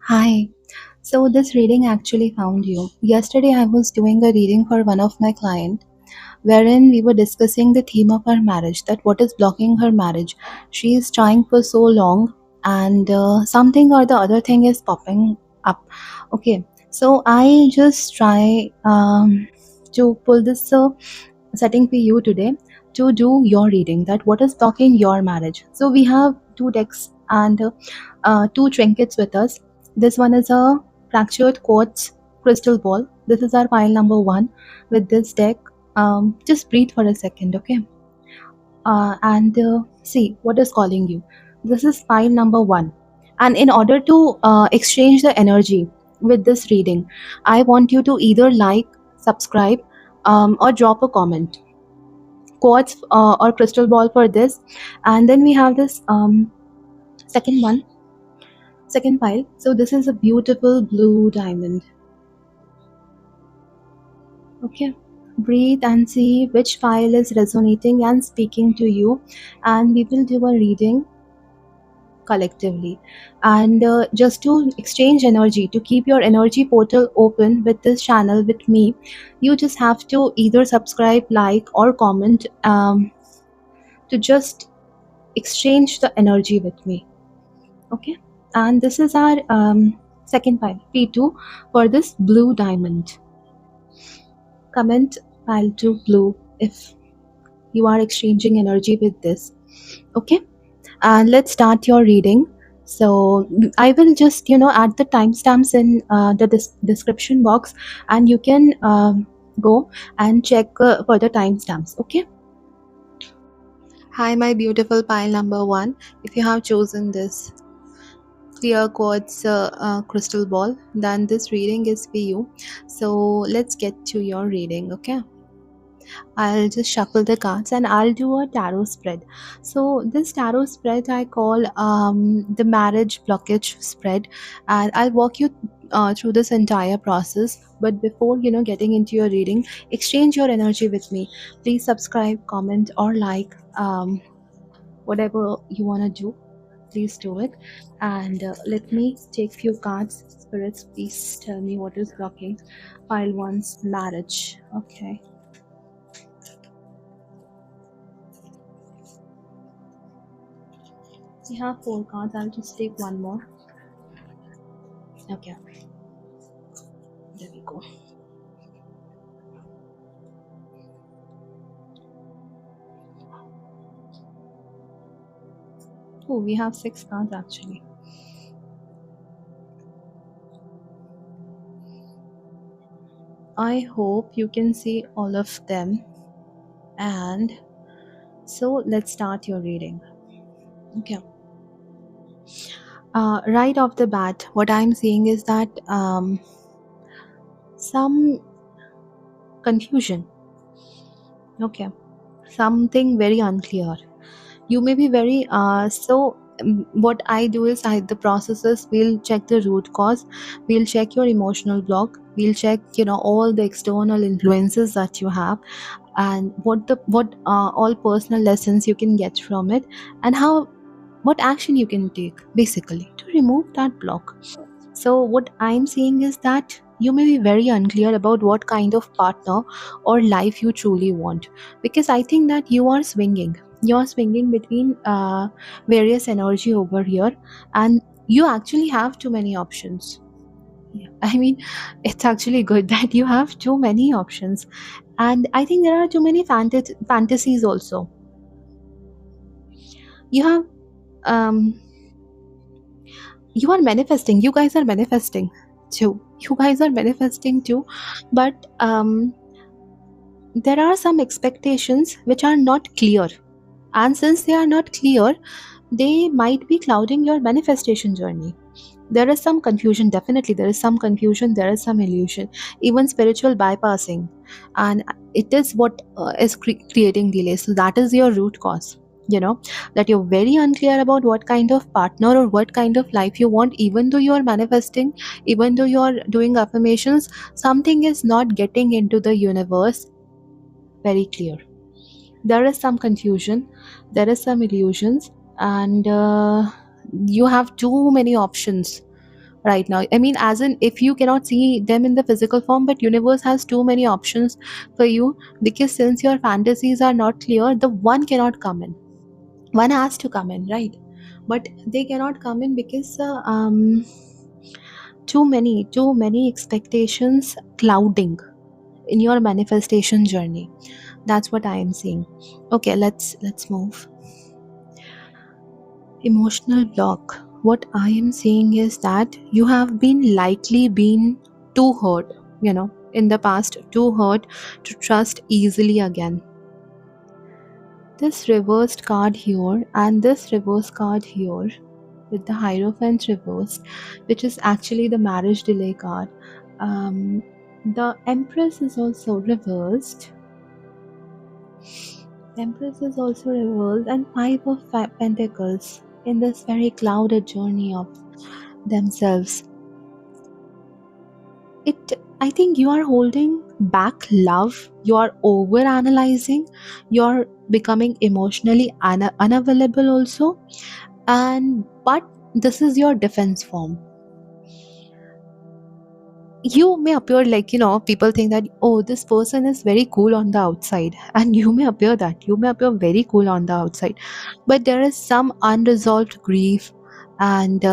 Hi. So this reading actually found you. Yesterday I was doing a reading for one of my client wherein we were discussing the theme of her marriage, that what is blocking her marriage. She is trying for so long and something or the other thing is popping up. Okay. So I just try to pull this setting for you today to do your reading, that what is blocking your marriage. So we have two decks and two trinkets with us. This one is a fractured quartz crystal ball. This is our pile number one with this deck. Just breathe for a second, okay? And see what is calling you. This is pile number one. And in order to exchange the energy with this reading, I want you to either like, subscribe, or drop a comment. Quartz or crystal ball for this. And then we have this second one, second pile. So this is a beautiful blue diamond. Okay, breathe and see which file is resonating and speaking to you, and we will do a reading collectively. And just to exchange energy, to keep your energy portal open with this channel with me, you just have to either subscribe, like, or comment to just exchange the energy with me. Okay, and this is our second pile, P2, for this blue diamond. Comment pile 2 blue if you are exchanging energy with this. Okay, and let's start your reading. So I will just add the timestamps in the description box, and you can go and check for the timestamps. Okay. Hi, my beautiful pile number one. If you have chosen this clear quartz crystal ball, then this reading is for you. So let's get to your reading. Okay, I'll just shuffle the cards and I'll do a tarot spread. So this tarot spread I call the marriage blockage spread, and I'll walk you through this entire process. But before getting into your reading, exchange your energy with me. Please subscribe, comment, or like, whatever you want to do. Please do it. And let me take few cards. Spirits, please tell me what is blocking pile one's marriage. Okay. We have four cards. I'll just take one more. Okay. There we go. Oh, we have six cards actually. I hope you can see all of them. And so let's start your reading. Okay. Right off the bat, what I'm seeing is that some confusion. Okay. Something very unclear. You may be very what I do is the processes, we'll check the root cause, we'll check your emotional block, we'll check all the external influences that you have, and what all personal lessons you can get from it, and how what action you can take basically to remove that block. So what I'm seeing is that you may be very unclear about what kind of partner or life you truly want, because I think that you're swinging between various energy over here, and you actually have too many options. Yeah. I mean, it's actually good that you have too many options, and I think there are too many fantasies also. You have um you are manifesting, you guys are manifesting too, but there are some expectations which are not clear, and since they are not clear, they might be clouding your manifestation journey. There is some confusion, definitely there is some confusion, there is some illusion, even spiritual bypassing, and it is what is creating delays. So that is your root cause, that you're very unclear about what kind of partner or what kind of life you want. Even though you are manifesting, even though you are doing affirmations, something is not getting into the universe very clear. There is some confusion, there is some illusions, and you have too many options right now. I mean, as in, if you cannot see them in the physical form, but universe has too many options for you, because since your fantasies are not clear, the one cannot come in. One has to come in, right? But they cannot come in because too many expectations clouding in your manifestation journey. That's what I am seeing. Okay, let's move. Emotional block. What I am seeing is that you have been too hurt, in the past, too hurt to trust easily again. This reversed card here and this reverse card here, with the Hierophant reversed, which is actually the marriage delay card. The Empress is also reversed. Empress is also reversed, and Five of Pentacles in this very clouded journey of themselves. I think you are holding back love, you are over analyzing, you are becoming emotionally unavailable also, and but this is your defense form. You may appear like, people think that, oh, this person is very cool on the outside, and you may appear very cool on the outside, but there is some unresolved grief, and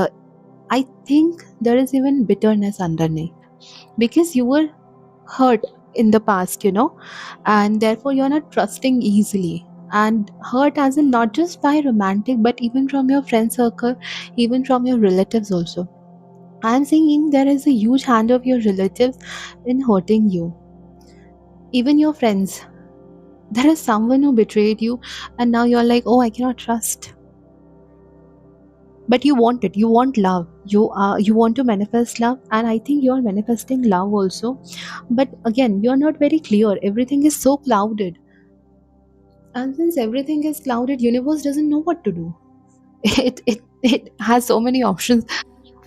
I think there is even bitterness underneath, because you were hurt in the past, and therefore you're not trusting easily, and hurt as in not just by romantic, but even from your friend circle, even from your relatives also. I'm saying there is a huge hand of your relatives in hurting you. Even your friends. There is someone who betrayed you, and now you're like, oh, I cannot trust. But you want it. You want love. You want to manifest love, and I think you're manifesting love also. But again, you're not very clear. Everything is so clouded. And since everything is clouded, universe doesn't know what to do. It has so many options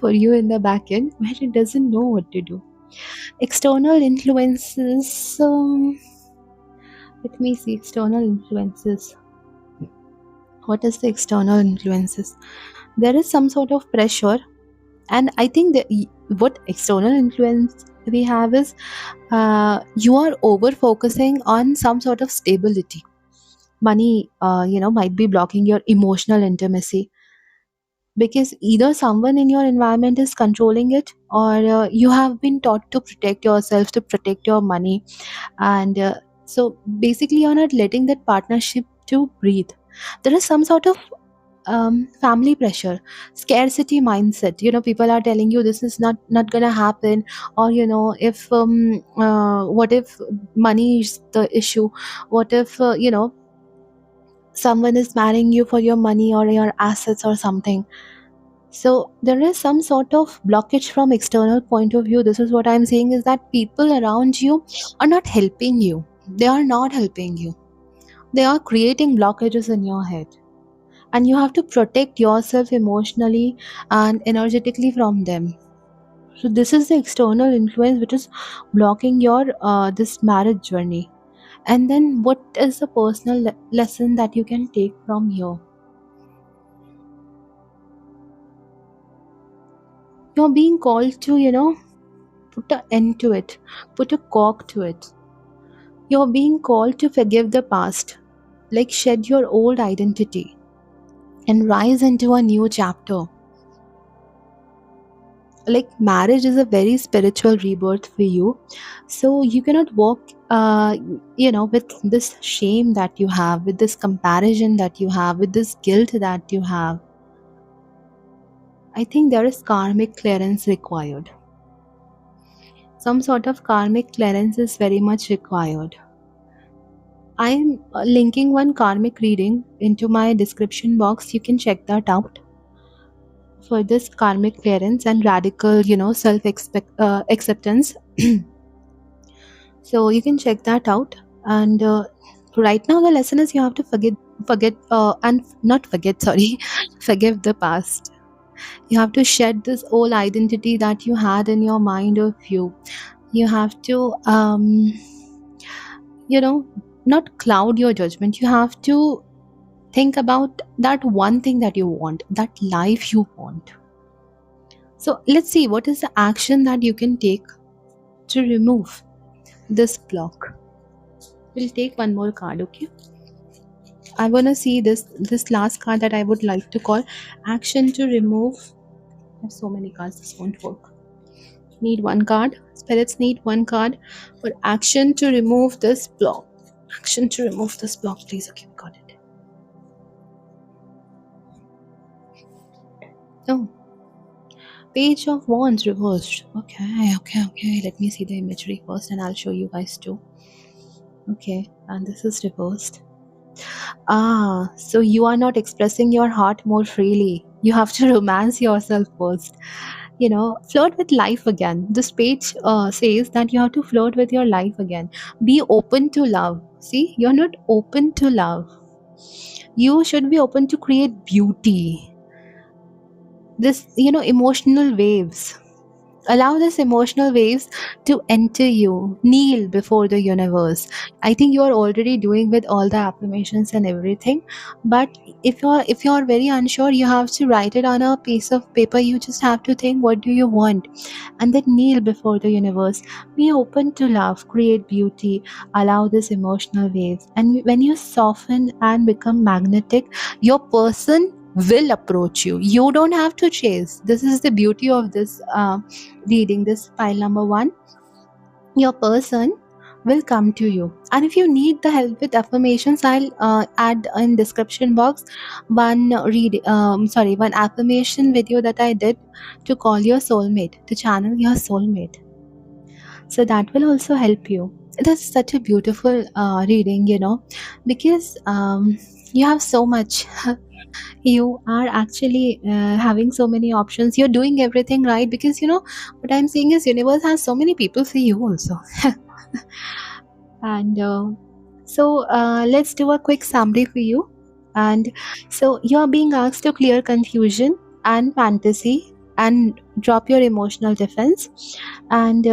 for you in the back end, where it doesn't know what to do. External influences. Let me see. External influences. What is the external influences? There is some sort of pressure, and I think that what external influence we have is, you are over focusing on some sort of stability. Money, might be blocking your emotional intimacy, because either someone in your environment is controlling it, or you have been taught to protect yourself, to protect your money, and so basically you're not letting that partnership to breathe. There is some sort of family pressure, scarcity mindset. People are telling you this is not gonna happen, or if what if money is the issue, what if someone is marrying you for your money or your assets or something. So there is some sort of blockage from external point of view. This is what I'm saying, is that people around you are not helping you. They are not helping you. They are creating blockages in your head. And you have to protect yourself emotionally and energetically from them. So this is the external influence which is blocking your this marriage journey. And then what is the personal lesson that you can take from here? You're being called to, put an end to it, put a cork to it. You're being called to forgive the past, like shed your old identity and rise into a new chapter. Like marriage is a very spiritual rebirth for you, so you cannot walk with this shame that you have, with this comparison that you have, with this guilt that you have. I think there is karmic clearance required. Some sort of karmic clearance is very much required. I'm linking one karmic reading into my description box. You can check that out for this karmic clearance and radical, self acceptance. So you can check that out. And right now, the lesson is you have to forget, and not forget. Sorry, forgive the past. You have to shed this old identity that you had in your mind of you. You have to, not cloud your judgment. You have to think about that one thing that you want, that life you want. So let's see what is the action that you can take to remove this block. We'll take one more card, okay? I want to see this last card that I would like to call action to remove. I have so many cards, this won't work. Need one card. Spirits need one card for action to remove this block. Action to remove this block, please. Okay, we got it. Oh, Page of Wands reversed. Okay. Let me see the imagery first and I'll show you guys too. Okay, and this is reversed. So you are not expressing your heart more freely. You have to romance yourself first. Flirt with life again. This page says that you have to flirt with your life again. Be open to love. See, you're not open to love. You should be open to create beauty. This, emotional waves. Allow this emotional waves to enter you. Kneel before the universe. I think you are already doing with all the affirmations and everything. But if you're very unsure, you have to write it on a piece of paper. You just have to think, what do you want? And then kneel before the universe. Be open to love, create beauty, allow this emotional waves. And when you soften and become magnetic, your person will approach you. You don't have to chase. This is the beauty of this reading, this pile number one. Your person will come to you. And if you need the help with affirmations, I'll add in description box one affirmation video that I did to call your soulmate, to channel your soulmate. So that will also help you. It is such a beautiful reading, because you have so much. You are actually having so many options. You're doing everything right, because what I'm saying is universe has so many people for you also. And let's do a quick summary for you. And so you're being asked to clear confusion and fantasy and drop your emotional defense, and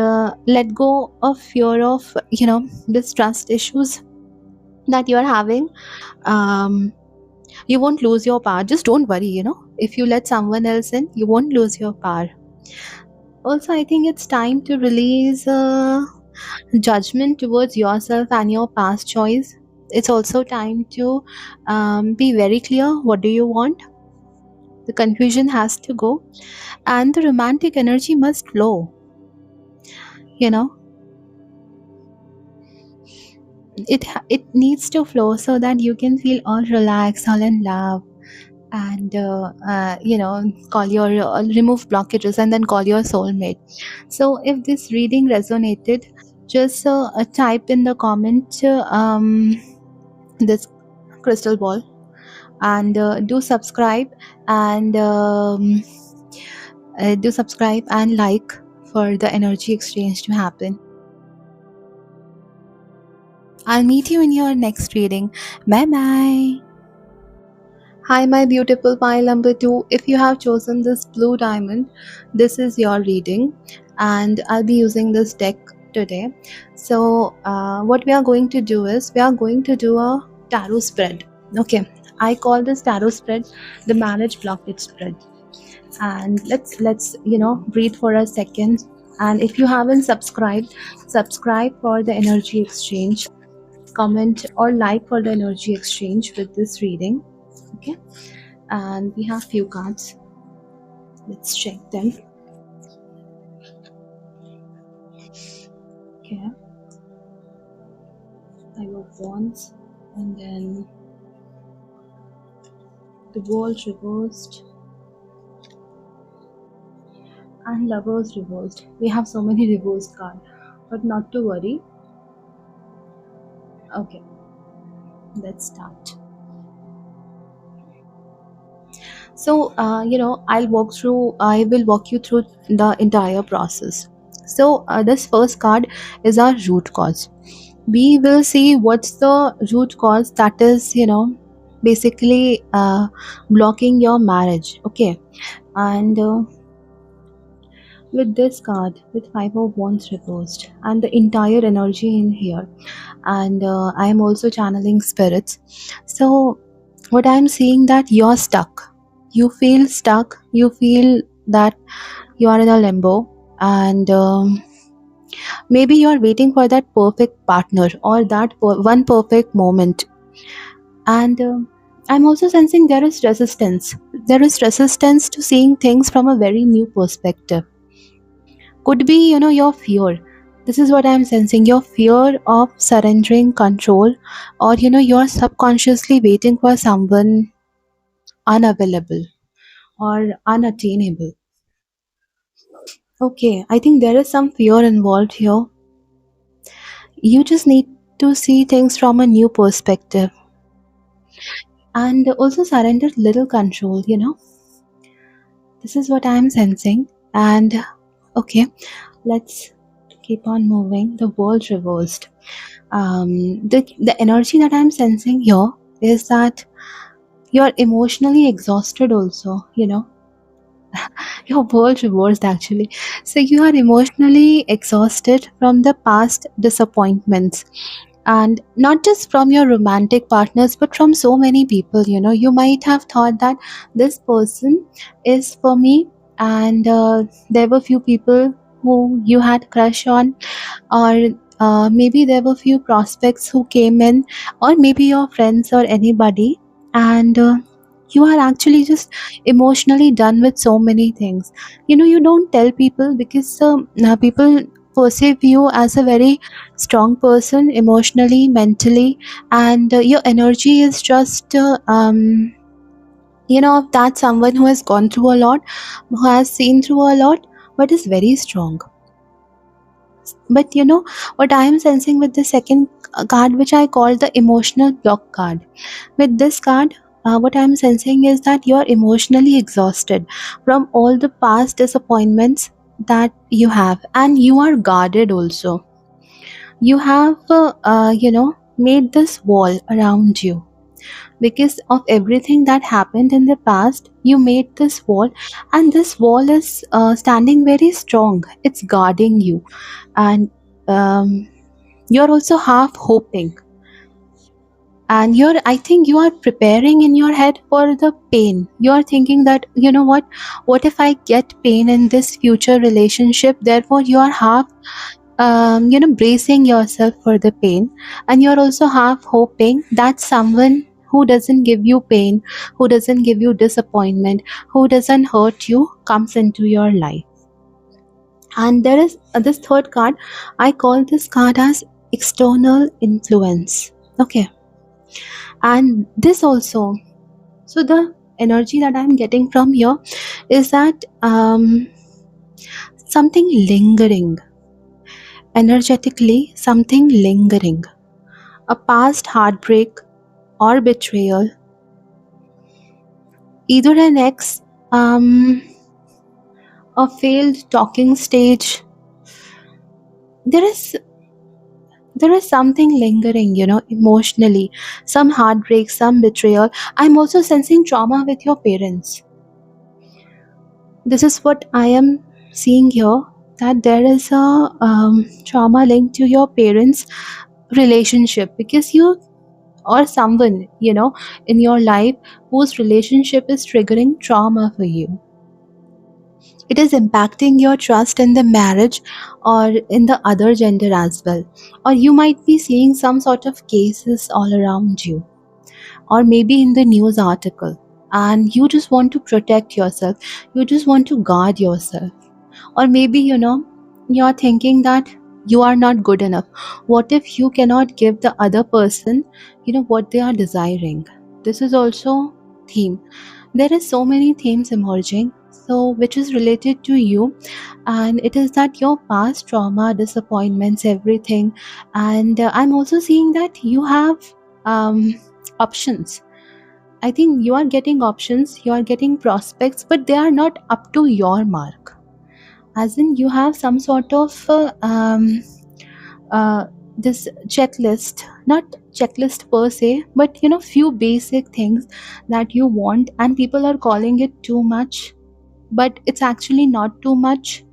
let go of fear of this trust issues that you're having. You won't lose your power. Just don't worry, if you let someone else in, you won't lose your power. Also, I think it's time to release judgment towards yourself and your past choice. It's also time to be very clear. What do you want? The confusion has to go, and the romantic energy must flow. It needs to flow so that you can feel all relaxed, all in love, and call your remove blockages and then call your soulmate. So if this reading resonated, just type in the comment this crystal ball, and do subscribe, and like for the energy exchange to happen. I'll meet you in your next reading. Bye bye. Hi, my beautiful pile number 2. If you have chosen this blue diamond, this is your reading, and I'll be using this deck today. So, what we are going to do is we are going to do a tarot spread. Okay, I call this tarot spread the marriage blockage spread. And let's breathe for a second. And if you haven't subscribed, subscribe for the energy exchange. Comment or like for the energy exchange with this reading. Okay, and we have few cards. Let's check them. Okay, Five of Wands, and then the World reversed, and Lovers reversed. We have so many reversed cards, but not to worry. Okay, let's start. So I will walk you through the entire process. So this first card is our root cause. We will see what's the root cause that is basically blocking your marriage. Okay, and with this card, with Five of Wands reversed, and the entire energy in here, and I am also channeling spirits. So what I'm seeing, that you're stuck. You feel stuck. You feel that you are in a limbo, and maybe you are waiting for that perfect partner or that one perfect moment. And I'm also sensing there is resistance. There is resistance to seeing things from a very new perspective. Could be, your fear. This is what I'm sensing, your fear of surrendering control, or you're subconsciously waiting for someone unavailable or unattainable. Okay, I think there is some fear involved here. You just need to see things from a new perspective, and also surrender little control. This is what I'm sensing. And okay, let's keep on moving. The world reversed. The energy that I'm sensing here is that you're emotionally exhausted also. Your world reversed actually. So you are emotionally exhausted from the past disappointments, and not just from your romantic partners but from so many people. You might have thought that this person is for me, and there were few people who you had crush on, or maybe there were few prospects who came in, or maybe your friends or anybody, and you are actually just emotionally done with so many things. You don't tell people because people perceive you as a very strong person emotionally, mentally, and your energy is just that's someone who has gone through a lot, who has seen through a lot, but is very strong. But what I am sensing with the second card, which I call the emotional block card, with this card, what I am sensing is that you are emotionally exhausted from all the past disappointments that you have, and you are guarded also. You have made this wall around you because of everything that happened in the past. You made this wall, and this wall is standing very strong. It's guarding you, and um, you're also half hoping, and I think you are preparing in your head for the pain. You are thinking that, what if I get pain in this future relationship? Therefore you are half bracing yourself for the pain, and you're also half hoping that someone who doesn't give you pain, who doesn't give you disappointment, who doesn't hurt you, comes into your life. And there is this third card. I call this card as external influence. Okay, and this also. So the energy that I'm getting from here is that something lingering, energetically, something lingering, a past heartbreak or betrayal, either an ex, a failed talking stage. There is there is something lingering, emotionally, some heartbreak, some betrayal. I'm also sensing trauma with your parents. This is what I am seeing here, that there is a trauma linked to your parents' relationship, because you or someone in your life whose relationship is triggering trauma for you. It is impacting your trust in the marriage or in the other gender as well. Or you might be seeing some sort of cases all around you, or maybe in the news article, and you just want to protect yourself, you just want to guard yourself. Or maybe you're thinking that you are not good enough. What if you cannot give the other person what they are desiring? This is also theme. There is so many themes emerging, so which is related to you, and it is that your past trauma, disappointments, everything. And I'm also seeing that you have um, options. I think you are getting options, you are getting prospects, but they are not up to your mark. As in, you have some sort of uh, this checklist, not checklist per se, but few basic things that you want, and people are calling it too much, but it's actually not too much.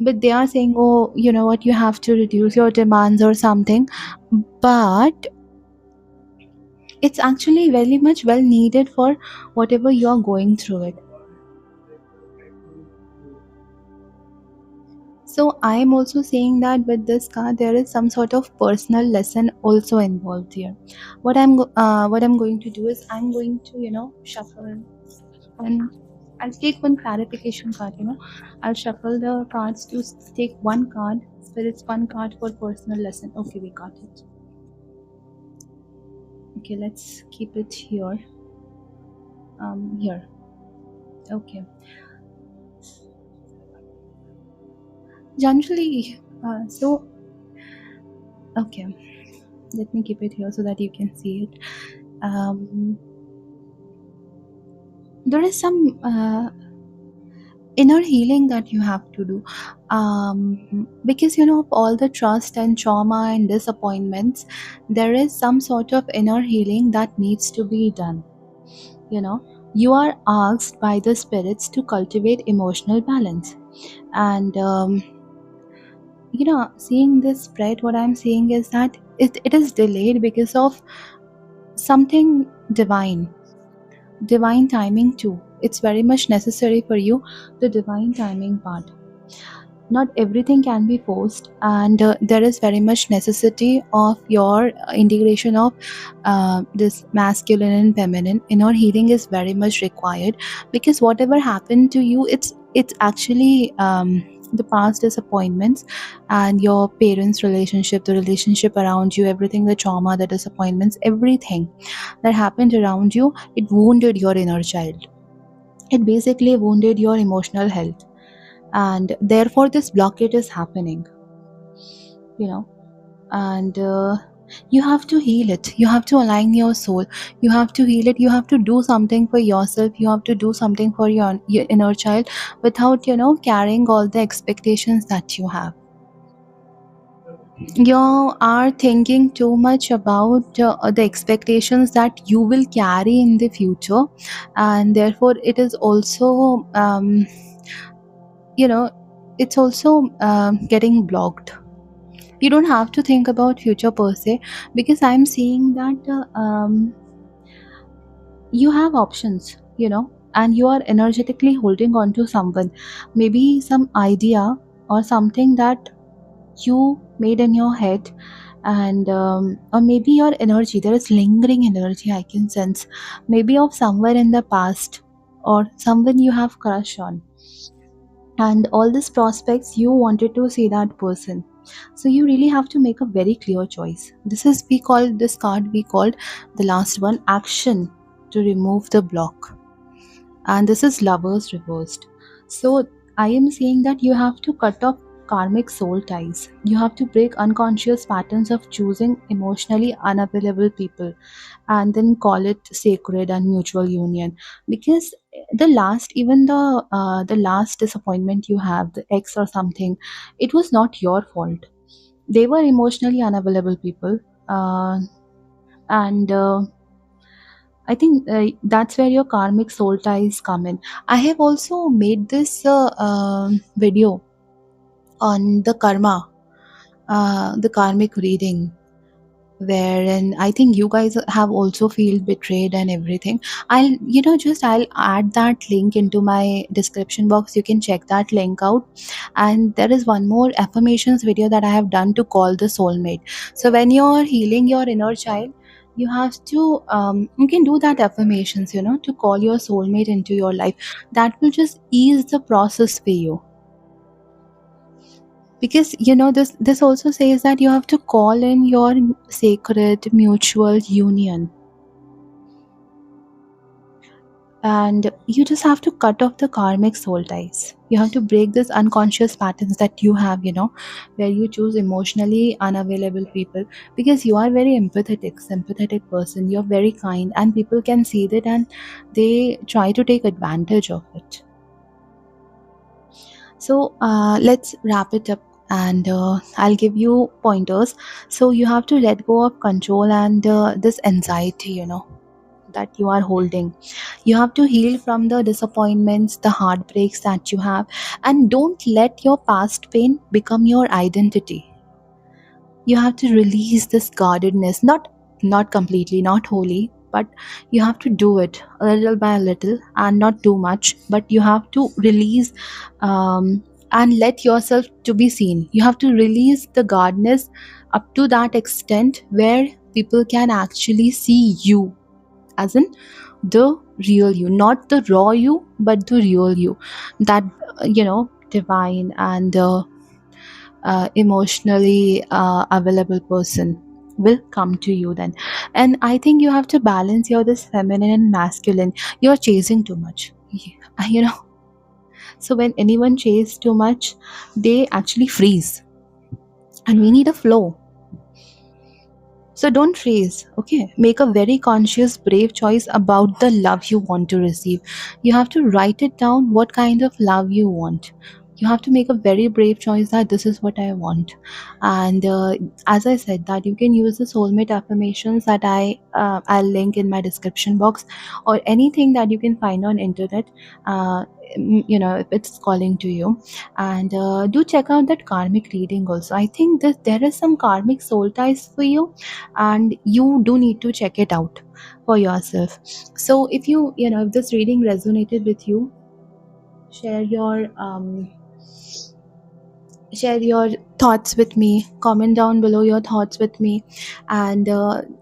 But they are saying, oh, you know what, you have to reduce your demands or something, but it's actually very much well needed for whatever you are going through it. So I am also saying that with this card there is some sort of personal lesson also involved here. What I'm going to do is I'm going to shuffle, and I'll take one clarification card. I'll shuffle the cards to take one card. Spirits, one card for personal lesson. Okay, we got it. Okay, let's keep it here. Here. Okay. Generally, okay. Let me keep it here so that you can see it. Um, there is some inner healing that you have to do, because of all the trust and trauma and disappointments, there is some sort of inner healing that needs to be done. you know you are asked by the spirits to cultivate emotional balance, and seeing this spread, what I'm seeing is that it is delayed because of something divine timing too. It's very much necessary for you, the divine timing part. Not everything can be forced, and there is very much necessity of your integration of this masculine and feminine. Inner healing is very much required, because whatever happened to you, it's actually the past disappointments and your parents relationship, the relationship around you, everything, the trauma, the disappointments, everything that happened around you, it wounded your inner child. It basically wounded your emotional health, and therefore this blockade is happening. you know and you have to heal it. You have to align your soul. You have to heal it. You have to do something for yourself. You have to do something for your inner child, without carrying all the expectations that you have. You are thinking too much about the expectations that you will carry in the future, and therefore it is also you know it's also getting blocked. You don't have to think about future per se, because I'm seeing that you have options, and you are energetically holding on to someone, maybe some idea or something that you made in your head, and or maybe your energy, there is lingering energy I can sense, maybe of somewhere in the past, or someone you have crush on, and all these prospects you wanted to see that person. So you really have to make a very clear choice. This card we called the last one, action to remove the block, and this is lovers reversed. So I am saying that you have to cut off karmic soul ties. You have to break unconscious patterns of choosing emotionally unavailable people, and then call it sacred and mutual union. Because the last disappointment you have, the ex or something, it was not your fault. They were emotionally unavailable people, and I think that's where your karmic soul ties come in. I have also made this video on the karma, the karmic reading, wherein I think you guys have also feel betrayed and everything. I'll add that link into my description box. You can check that link out. And there is one more affirmations video that I have done to call the soulmate. So when you're healing your inner child, you can do that affirmations, to call your soulmate into your life. That will just ease the process for you, because this also says that you have to call in your sacred mutual union, and you just have to cut off the karmic soul ties. You have to break these unconscious patterns that you have, where you choose emotionally unavailable people, because you are very sympathetic person. You're very kind, and people can see that, and they try to take advantage of it. So let's wrap it up, and I'll give you pointers. So you have to let go of control and this anxiety, that you are holding. You have to heal from the disappointments, the heartbreaks that you have, and don't let your past pain become your identity. You have to release this guardedness, not completely, not wholly, but you have to do it a little by a little, and not too much, but you have to release, um, and let yourself to be seen. You have to release the guardness up to that extent where people can actually see you, as in the real you, not the raw you, but the real you, that divine and emotionally available person will come to you then. And I think you have to balance your this feminine and masculine. You're chasing too much. you know so when anyone chases too much, they actually freeze, and we need a flow. So don't freeze, okay? Make a very conscious, brave choice about the love you want to receive. You have to write it down what kind of love you want. You have to make a very brave choice that this is what I want. And as I said, that you can use the soulmate affirmations that I'll link in my description box, or anything that you can find on internet. Uh, if it's calling to you, and do check out that karmic reading also. I think that there is some karmic soul ties for you, and you do need to check it out for yourself. So if if this reading resonated with you, share your thoughts with me. Comment down below your thoughts with me. And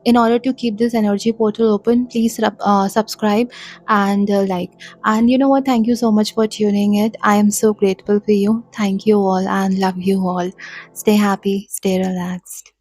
in order to keep this energy portal open, please subscribe and like. And you know what, thank you so much for tuning it. I am so grateful for you. Thank you all and love you all. Stay happy, stay relaxed.